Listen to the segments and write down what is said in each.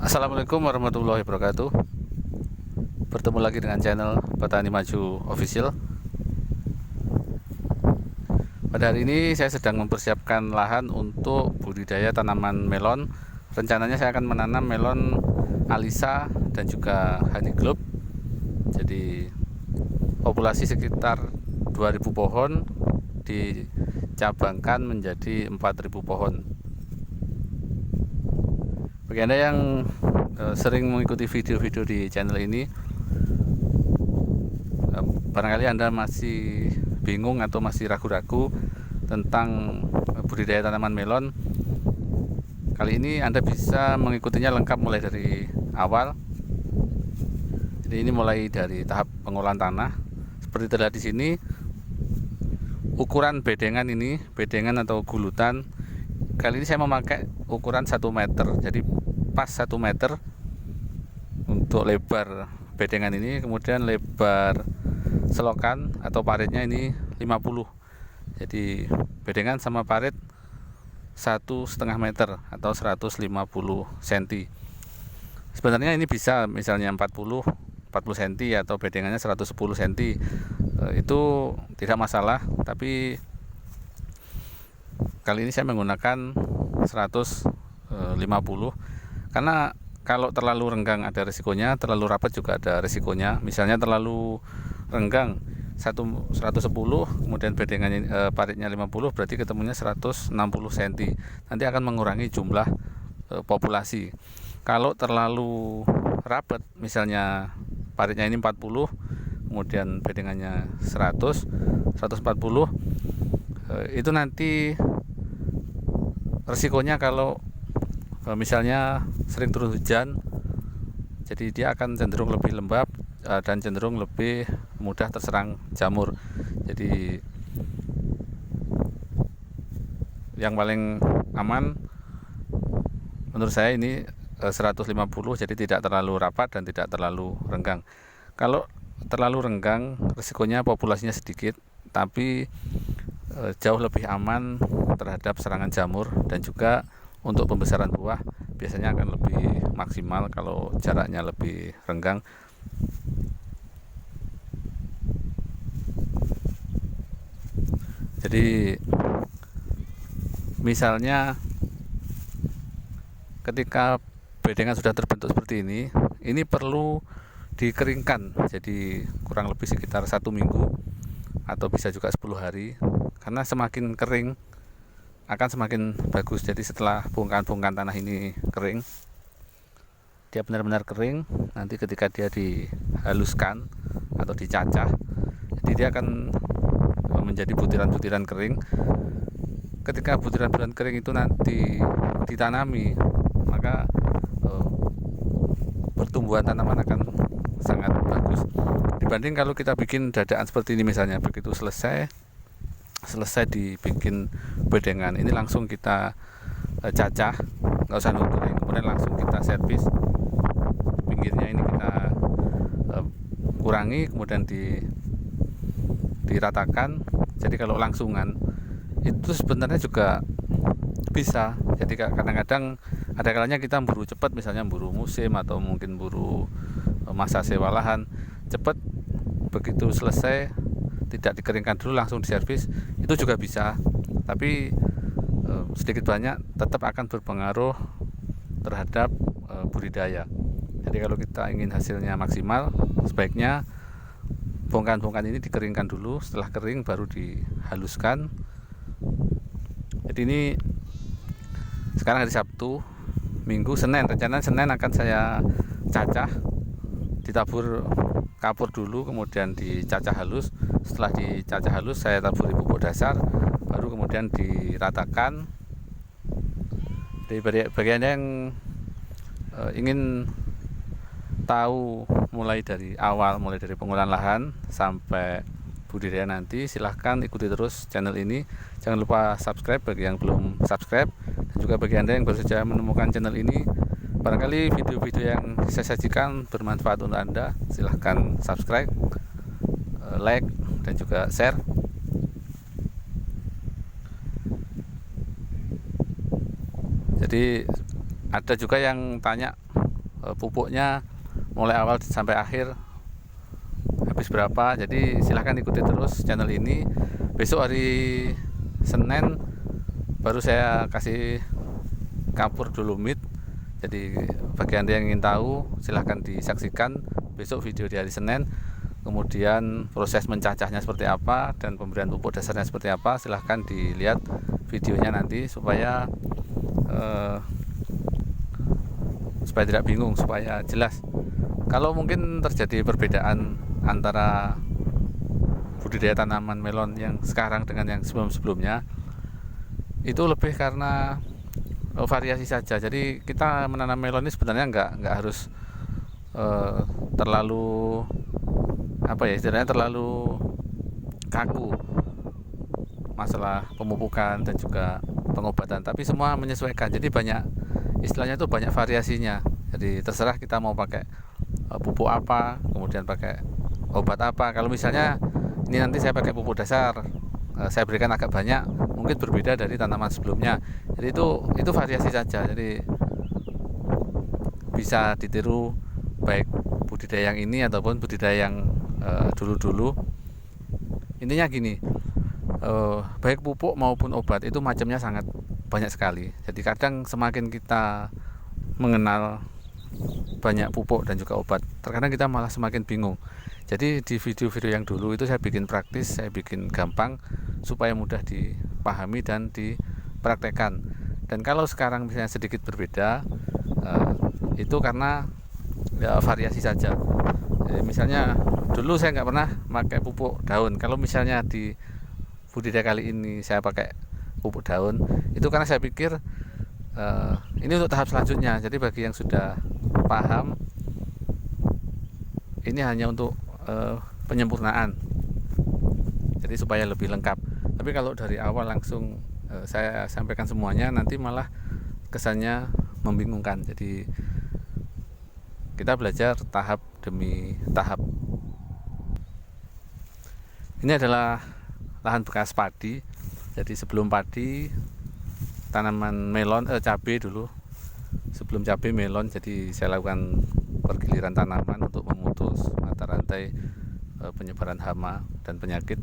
Assalamualaikum warahmatullahi wabarakatuh. Bertemu lagi dengan channel Petani Maju Official. Pada hari ini saya sedang mempersiapkan lahan untuk budidaya tanaman melon. Rencananya saya akan menanam melon Alisa dan juga Honey Globe. Jadi populasi sekitar 2000 pohon dicabangkan menjadi 4000 pohon. Bagi Anda yang sering mengikuti video-video di channel ini, barangkali Anda masih bingung atau masih ragu-ragu tentang budidaya tanaman melon. Kali ini Anda bisa mengikutinya lengkap mulai dari awal. Jadi ini mulai dari tahap pengolahan tanah. Seperti terlihat di sini, ukuran bedengan ini, bedengan atau gulutan. Kali ini saya memakai ukuran 1 meter. Jadi pas 1 meter untuk lebar bedengan ini, kemudian lebar selokan atau paritnya ini 50. Jadi bedengan sama parit 1,5 meter atau 150 cm. Sebenarnya ini bisa misalnya 40 cm atau bedengannya 110 cm, itu tidak masalah, tapi kali ini saya menggunakan 150 karena kalau terlalu renggang ada risikonya, terlalu rapat juga ada risikonya. Misalnya terlalu renggang 110 kemudian bedengannya paritnya 50, berarti ketemunya 160 cm. Nanti akan mengurangi jumlah populasi. Kalau terlalu rapat, misalnya paritnya ini 40 kemudian bedengannya 140, itu nanti resikonya kalau misalnya sering turun hujan, jadi dia akan cenderung lebih lembab dan cenderung lebih mudah terserang jamur. Jadi yang paling aman menurut saya ini 150, jadi tidak terlalu rapat dan tidak terlalu renggang. Kalau terlalu renggang, risikonya populasinya sedikit, tapi jauh lebih aman terhadap serangan jamur, dan juga untuk pembesaran buah biasanya akan lebih maksimal kalau jaraknya lebih renggang. Jadi misalnya ketika bedengan sudah terbentuk seperti ini perlu dikeringkan, jadi kurang lebih sekitar 1 minggu atau bisa juga 10 hari, karena semakin kering akan semakin bagus. Jadi setelah bongkahan-bongkahan tanah ini kering, dia benar-benar kering, nanti ketika dia dihaluskan atau dicacah, jadi dia akan menjadi butiran-butiran kering. Ketika butiran-butiran kering itu nanti ditanami, maka pertumbuhan tanaman akan sangat bagus dibanding kalau kita bikin dadaan seperti ini. Misalnya begitu selesai dibikin bedengan, ini langsung kita cacah, nggak usah nunggu kering, kemudian langsung kita servis. Pinggirnya ini kita kurangi, kemudian diratakan. Jadi kalau langsungan itu sebenarnya juga bisa. Jadi kadang-kadang ada kalanya kita buru cepat, misalnya buru musim atau mungkin buru masa sewa lahan, cepat begitu selesai tidak dikeringkan dulu langsung diservis, itu juga bisa. Tapi sedikit banyak tetap akan berpengaruh terhadap budidaya. Jadi kalau kita ingin hasilnya maksimal, sebaiknya bongkahan-bongkahan ini dikeringkan dulu. Setelah kering baru dihaluskan. Jadi ini sekarang hari Sabtu, Minggu, Senin, rencana Senin akan saya cacah, ditabur kapur dulu, kemudian dicacah halus. Setelah dicacah halus saya taburi pupuk dasar, baru kemudian diratakan. Jadi bagi Anda yang ingin tahu mulai dari awal, mulai dari pengolahan lahan sampai budidaya nanti, silahkan ikuti terus channel ini. Jangan lupa subscribe bagi yang belum subscribe, dan juga bagi Anda yang baru saja menemukan channel ini, barangkali video-video yang saya sajikan bermanfaat untuk Anda, silahkan subscribe, like, dan juga share. Jadi ada juga yang tanya pupuknya mulai awal sampai akhir habis berapa. Jadi silahkan ikuti terus channel ini. Besok hari Senin baru saya kasih kapur dolomit. Jadi bagi Anda yang ingin tahu silahkan disaksikan besok video di hari Senin. Kemudian proses mencacahnya seperti apa dan pemberian pupuk dasarnya seperti apa, silahkan dilihat videonya nanti supaya tidak bingung, supaya jelas. Kalau mungkin terjadi perbedaan antara budidaya tanaman melon yang sekarang dengan yang sebelum-sebelumnya, itu lebih karena variasi saja. Jadi kita menanam melon ini sebenarnya nggak harus terlalu istilahnya terlalu kaku masalah pemupukan dan juga pengobatan, tapi semua menyesuaikan. Jadi banyak istilahnya itu banyak variasinya. Jadi terserah kita mau pakai pupuk apa, kemudian pakai obat apa. Kalau misalnya ini nanti saya pakai pupuk dasar, saya berikan agak banyak, mungkin berbeda dari tanaman sebelumnya. Jadi itu variasi saja. Jadi bisa ditiru baik budidaya yang ini ataupun budidaya yang dulu-dulu. Intinya gini, baik pupuk maupun obat itu macamnya sangat banyak sekali. Jadi kadang semakin kita mengenal banyak pupuk dan juga obat, terkadang kita malah semakin bingung. Jadi di video-video yang dulu itu saya bikin praktis, saya bikin gampang supaya mudah dipahami dan dipraktekkan. Dan kalau sekarang misalnya sedikit berbeda, itu karena variasi saja. Jadi misalnya dulu saya nggak pernah pakai pupuk daun. Kalau misalnya di budidaya kali ini saya pakai pupuk daun, itu karena saya pikir ini untuk tahap selanjutnya. Jadi bagi yang sudah paham, ini hanya untuk penyempurnaan, jadi supaya lebih lengkap. Tapi kalau dari awal langsung saya sampaikan semuanya, nanti malah kesannya membingungkan. Jadi kita belajar tahap demi tahap. Ini adalah lahan bekas padi. Jadi sebelum padi, tanaman melon, cabai dulu. Sebelum cabai melon, jadi saya lakukan pergiliran tanaman untuk memutus mata rantai penyebaran hama dan penyakit.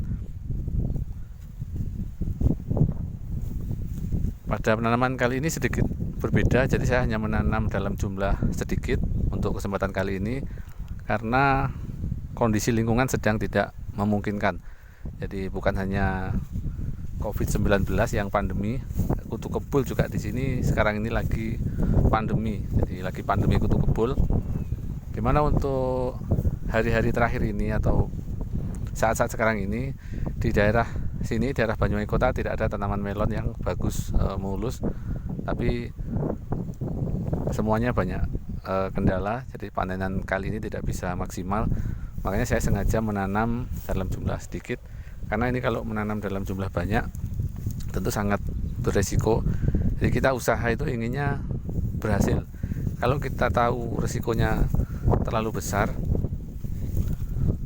Pada penanaman kali ini sedikit berbeda, jadi saya hanya menanam dalam jumlah sedikit untuk kesempatan kali ini karena kondisi lingkungan sedang tidak memungkinkan. Jadi bukan hanya COVID-19 yang pandemi, kutu kebul juga di sini sekarang ini lagi pandemi. Jadi lagi pandemi kutu kebul. Dimana untuk hari-hari terakhir ini atau saat-saat sekarang ini di daerah sini, daerah Banyuwangi Kota, tidak ada tanaman melon yang bagus mulus, tapi semuanya banyak kendala. Jadi panenan kali ini tidak bisa maksimal. Makanya saya sengaja menanam dalam jumlah sedikit, karena ini kalau menanam dalam jumlah banyak tentu sangat beresiko. Jadi kita usaha itu inginnya berhasil. Kalau kita tahu resikonya terlalu besar,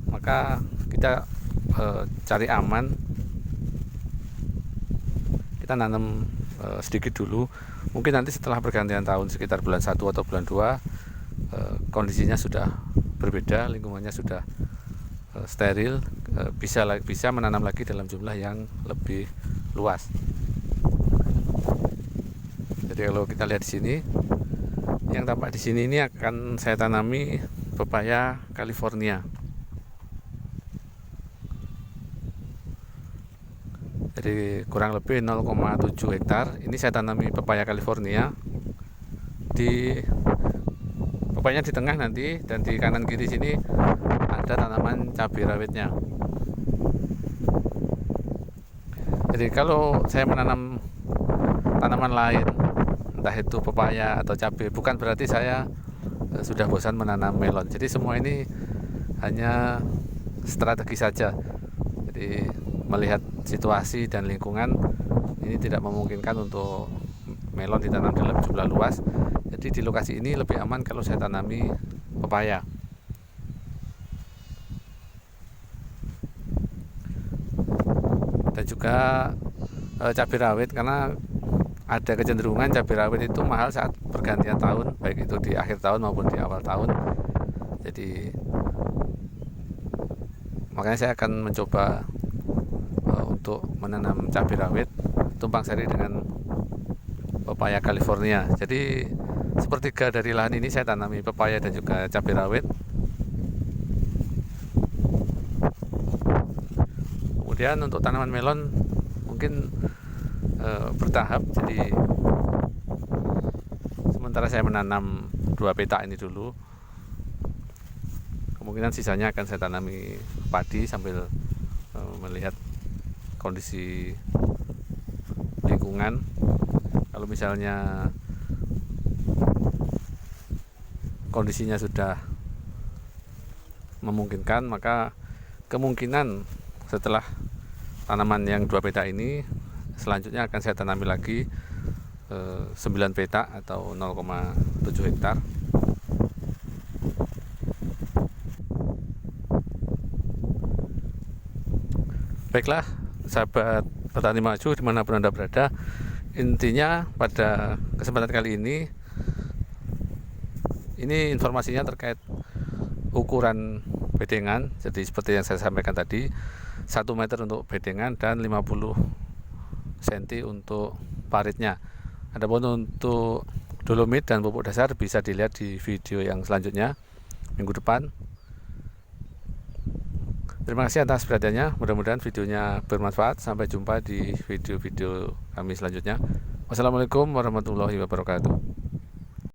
maka kita cari aman. Kita nanam sedikit dulu. Mungkin nanti setelah pergantian tahun sekitar bulan 1 atau bulan 2 kondisinya sudah berbeda, lingkungannya sudah steril, bisa menanam lagi dalam jumlah yang lebih luas. Jadi kalau kita lihat di sini, yang tampak di sini ini akan saya tanami pepaya California. Jadi kurang lebih 0,7 hektar. Ini saya tanami pepaya California. Pepayanya di tengah nanti, dan di kanan kiri sini ada tanaman cabai rawitnya. Jadi kalau saya menanam tanaman lain, entah itu pepaya atau cabai, bukan berarti saya sudah bosan menanam melon. Jadi semua ini hanya strategi saja. Jadi melihat situasi dan lingkungan, ini tidak memungkinkan untuk melon ditanam dalam jumlah luas. Jadi di lokasi ini lebih aman kalau saya tanami pepaya. Dan juga cabai rawit, karena ada kecenderungan cabai rawit itu mahal saat pergantian tahun, baik itu di akhir tahun maupun di awal tahun. Jadi makanya saya akan mencoba untuk menanam cabai rawit tumpang sari dengan pepaya California. Jadi sepertiga dari lahan ini saya tanami pepaya dan juga cabai rawit. Kemudian untuk tanaman melon mungkin bertahap. Jadi sementara saya menanam 2 petak ini dulu, kemungkinan sisanya akan saya tanami padi sambil melihat kondisi lingkungan. Kalau misalnya kondisinya sudah memungkinkan, maka kemungkinan setelah tanaman yang 2 petak ini selanjutnya akan saya tanami lagi 9 petak atau 0,7 hektar. Baiklah sahabat petani maju dimanapun Anda berada, intinya pada kesempatan kali ini informasinya terkait ukuran bedengan. Jadi seperti yang saya sampaikan tadi, 1 meter untuk bedengan dan 50 cm untuk paritnya. Adapun untuk dolomit dan pupuk dasar bisa dilihat di video yang selanjutnya minggu depan. Terima kasih atas perhatiannya, mudah-mudahan videonya bermanfaat. Sampai jumpa di video-video kami selanjutnya. Wassalamualaikum warahmatullahi wabarakatuh.